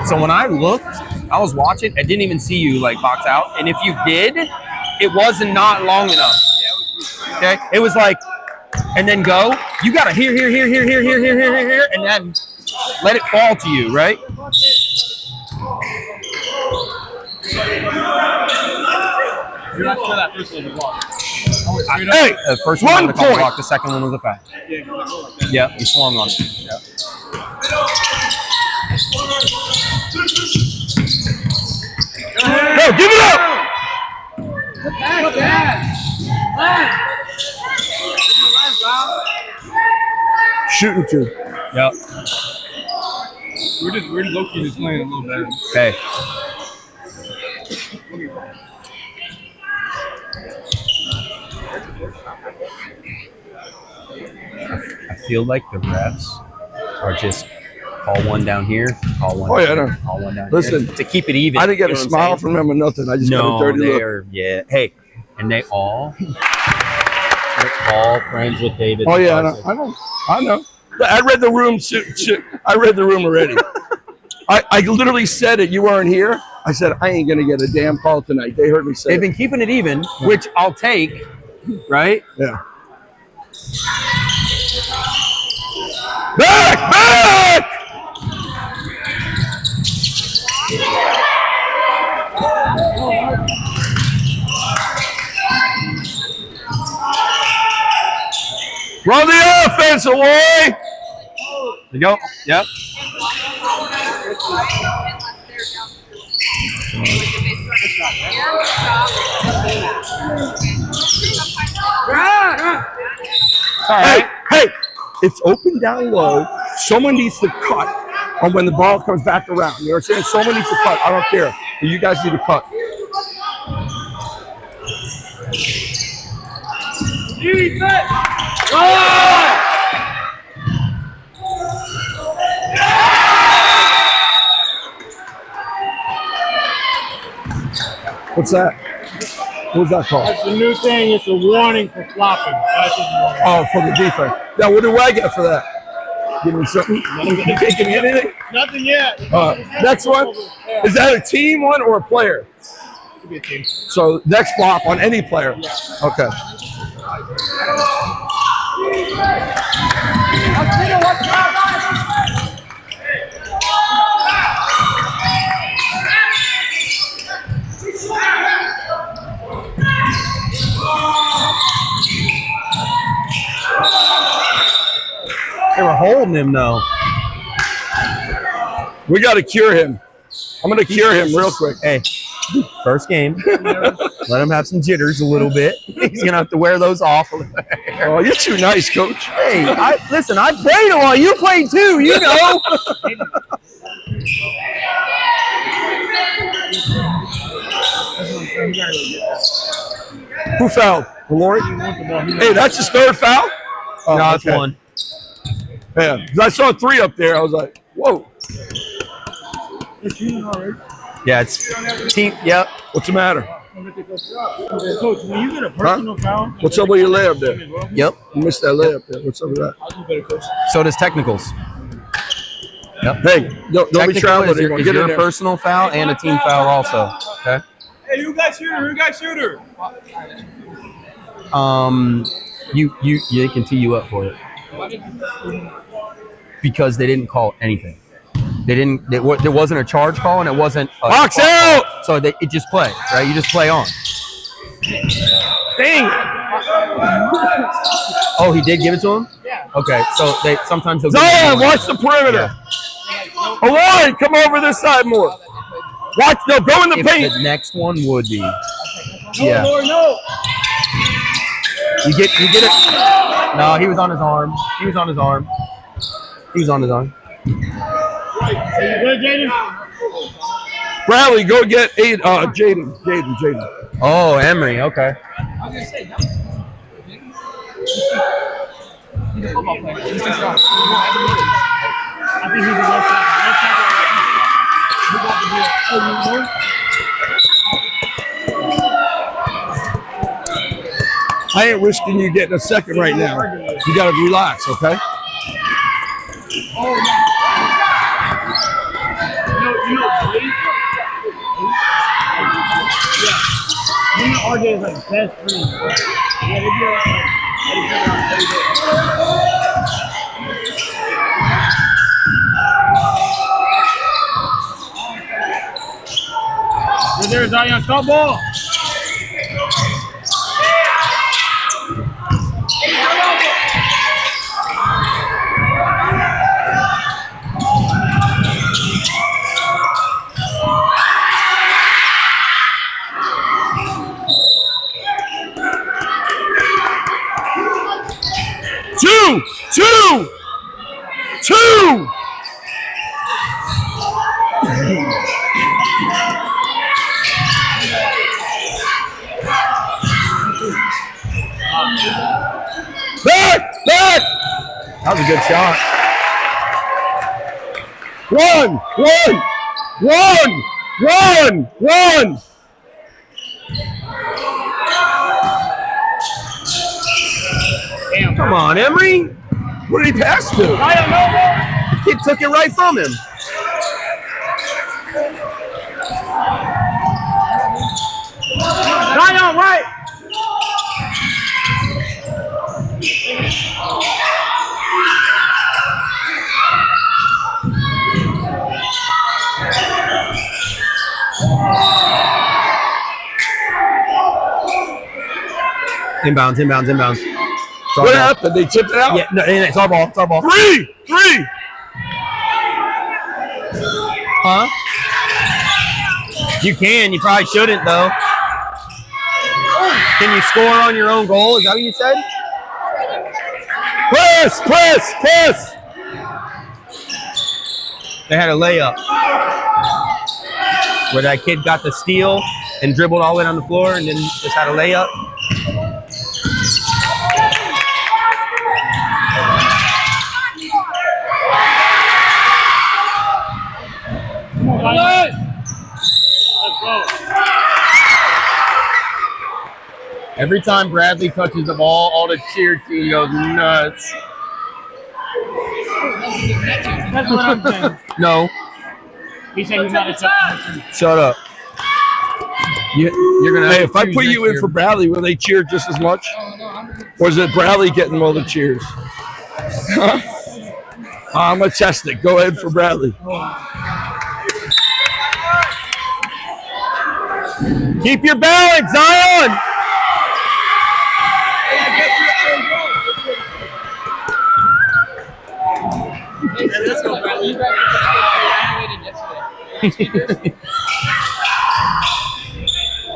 So when I looked, I was watching. I didn't even see you like box out, and if you did, it wasn't not long enough. Okay, it was like, and then go. You gotta here, and then let it fall to you, right? You're not sure that first one was blocked. Hey, the first one was a couple block. The second one was a foul. Yeah, you swung on it. Yeah. No, give it up! Shooting two. Yep. We're low-key just playing a little better. Okay. I feel like the refs are just call one down here, call one. Oh, yeah, I know. Call one down Listen, here to keep it even. I didn't get you a know what smile I'm from him or nothing. I just got a dirty look. Yeah. Hey, and they're all friends with David. Oh yeah, I know. I read the room. I read the room already. I literally said it. You weren't here. I said I ain't gonna get a damn call tonight. They heard me say. They've been keeping it even, which I'll take. Right? Yeah. Back! Run the offense away. There you go. Yep. All right. Hey, it's open down low. Someone needs to cut on when the ball comes back around. You know what I'm saying? Someone needs to cut. I don't care. But you guys need to cut. What's that? What's that called? That's the new thing. It's a warning for flopping. That's a warning. Oh, for the defense. Now, what do I get for that? Give me something. You can't give me anything? Nothing yet. Next one. Is that a team one or a player? Could be a team. So next flop on any player. Yeah. Okay. They were holding him though. We got to cure him. I'm going to cure him real quick. Hey, first game. Let him have some jitters a little bit. He's gonna have to wear those off. Oh, you're too nice, coach. Hey, listen. I played a while. You played too. You know. Who fouled? Lori? Hey, that's his third foul? Oh, no, it's okay. one. Yeah, 'cause I saw three up there. I was like, whoa. Yeah, it's team. Yep. What's the matter? Coach, when you get a personal foul, What's up with your layup there? Yep. You missed that layup there. What's up with that? I'll do better, coach. So does technicals. Yep. Hey, don't be Technical traveling is anymore. your, Get in your there. personal foul and a team foul also. Okay. Hey, you got shooter. Who got shooter? They can tee you up for it because they didn't call anything. There wasn't a charge call and it wasn't a Box out! call. So it just play, right? You just play on. Dang! Oh, he did give it to him? Yeah. Okay, so sometimes they'll give Zion, it to watch the perimeter. Hawaii, come over this side more. Watch, no, go in the If paint. the next one would be. Yeah. No. You get it. No, he was on his arm. He was on his arm. Good, Jaden. Bradley, go get Jaden. Oh, Emery. Okay. I was gonna say no. He's a football player. He's just wrong. I think he's a left tackle. I ain't risking you getting a second right now. You got to relax, okay? You There's Zion, stop ball. Two. Back! That was a good shot. One. Damn. Come on, Emery. What did he pass to? Zion, no ball. The kid took it right from him. Zion, right. Inbounds. It's our What ball. happened? They tipped it out? Yeah, no, it's our ball. Three. Huh? You can. You probably shouldn't, though. Can you score on your own goal? Is that what you said? Press. They had a layup where that kid got the steal and dribbled all the way down the floor and then just had a layup. Let's go. Every time Bradley touches the ball, all the cheer team goes nuts. That's what I'm saying. No, He said he's not accepting. shut up. You're gonna. Hey, if I put you in for Bradley, will they cheer just as much? Or is it Bradley getting all the cheers? I'm gonna test it. Go ahead for Bradley. Keep your balance, Zion. Let's go, Bradley.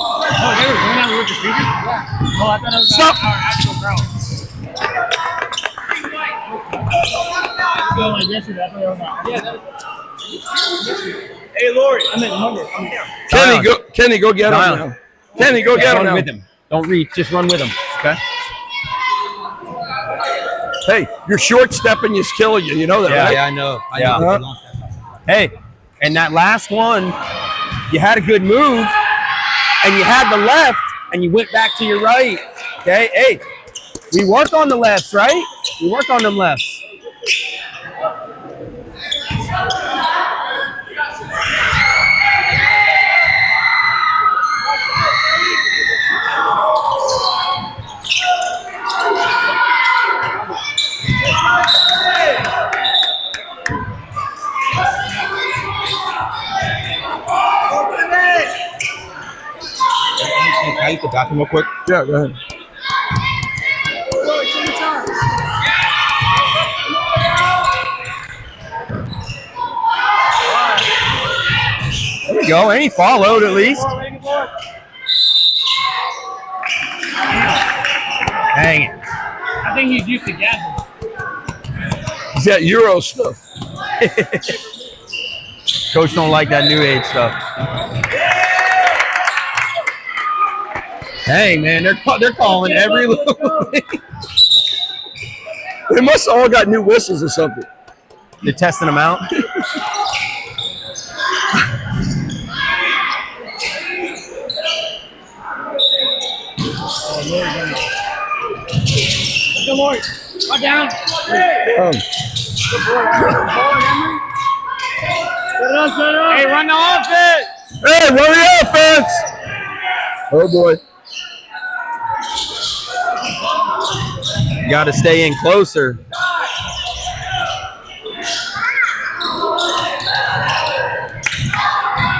Oh, they were going out with the speakers? Yeah. Oh, I thought it was Stop. our actual crowd. Going like yesterday, I thought it was our Hey, Lori. I meant Monday. Kenny, go get him Zion. now. Kenny, go get him Run now. with him. Don't reach. Just run with him. Okay. Hey, you're short stepping is killing you. You know that, right? I know. know. Hey, and that last one, you had a good move, and you had the left, and you went back to your right. Okay. Hey, we work on the lefts, right? We work on them lefts. Can I use the bathroom real quick? Yeah, go ahead. There we go. And he followed at least. Dang it. I think he's used to gas. He's got Euro stuff. Coach don't like that new age stuff. Dang, man, they're calling every little thing. They must have all got new whistles or something. They're testing them out. Good Lord. Go down. Hey, run the offense. Hey, run the offense! Oh boy. got to stay in closer.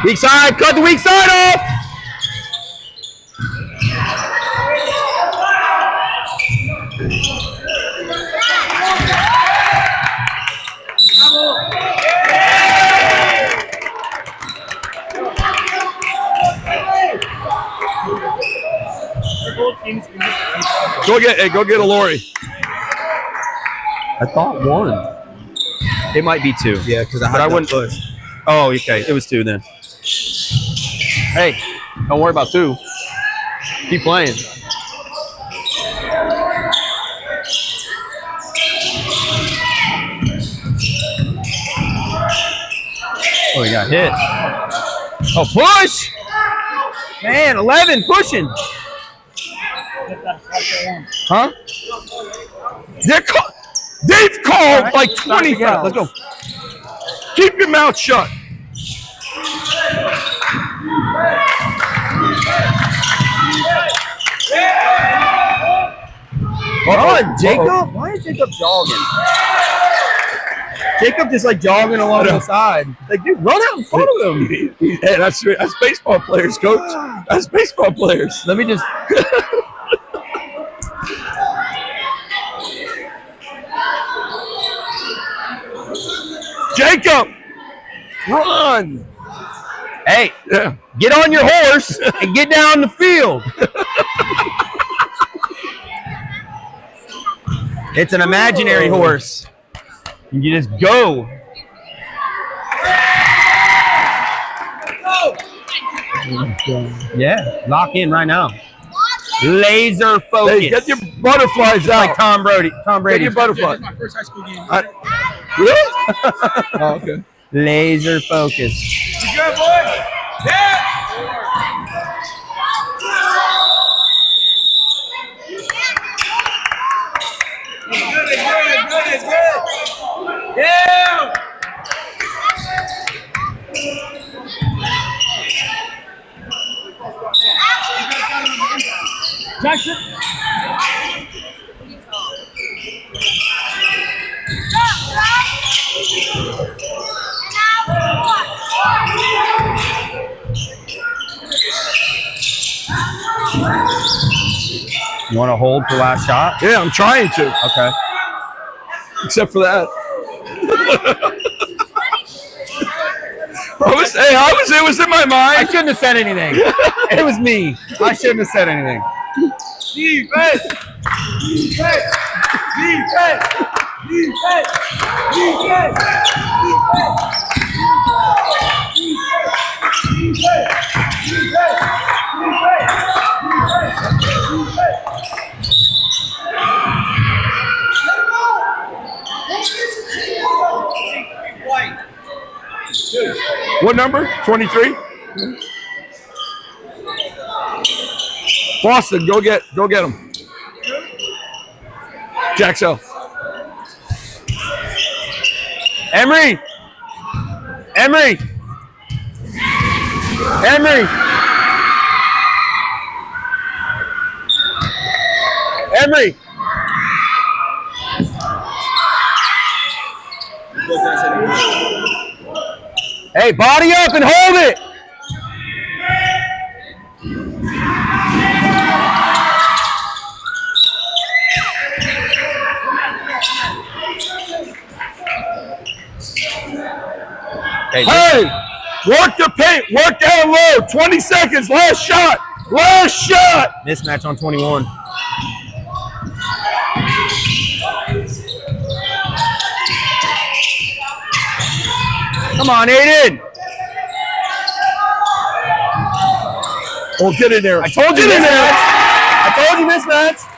Weak side, cut the weak side off. Go get a Lori. I thought one. It might be two. Yeah, because I wouldn't push. Oh, okay. It was two then. Hey, don't worry about two. Keep playing. Oh, he got hit. Oh, push! Man, 11 pushing. Huh? They've called like 20 fouls. Let's go. Keep your mouth shut. Run, Jacob. Why is Jacob jogging? Jacob just like jogging along the side. Like, dude, run out in front of him. Hey, that's baseball players, coach. That's baseball players. Let me just. Jacob, run. Hey, Yeah. get on your horse and get down the field. It's an imaginary horse. You just go. Yeah, lock in right now. Laser focus. Hey, get your butterflies out. Like Tom Brady. Tom Brady. Get your butterflies. My first high school game. Really? Oh, okay. Laser focus. You good, boy? Yeah. It's good. Yeah. Jackson. You want to hold for last shot? Yeah, I'm trying to. Okay. Except for that. It was in my I mind. shouldn't have said anything. It was me. I shouldn't have said anything. Defense. Defense. Defense. Defense. Defense. What number? 23? Boston, go get him. Jaxo. Emery. Emery. Emery. Emery. Hey, body up and hold it. Hey, work the paint, work down low. 20 seconds, last shot. Last shot. Mismatch on 21. Come on, Aiden. Oh, get in there. I told you mismatch. I told you mismatch.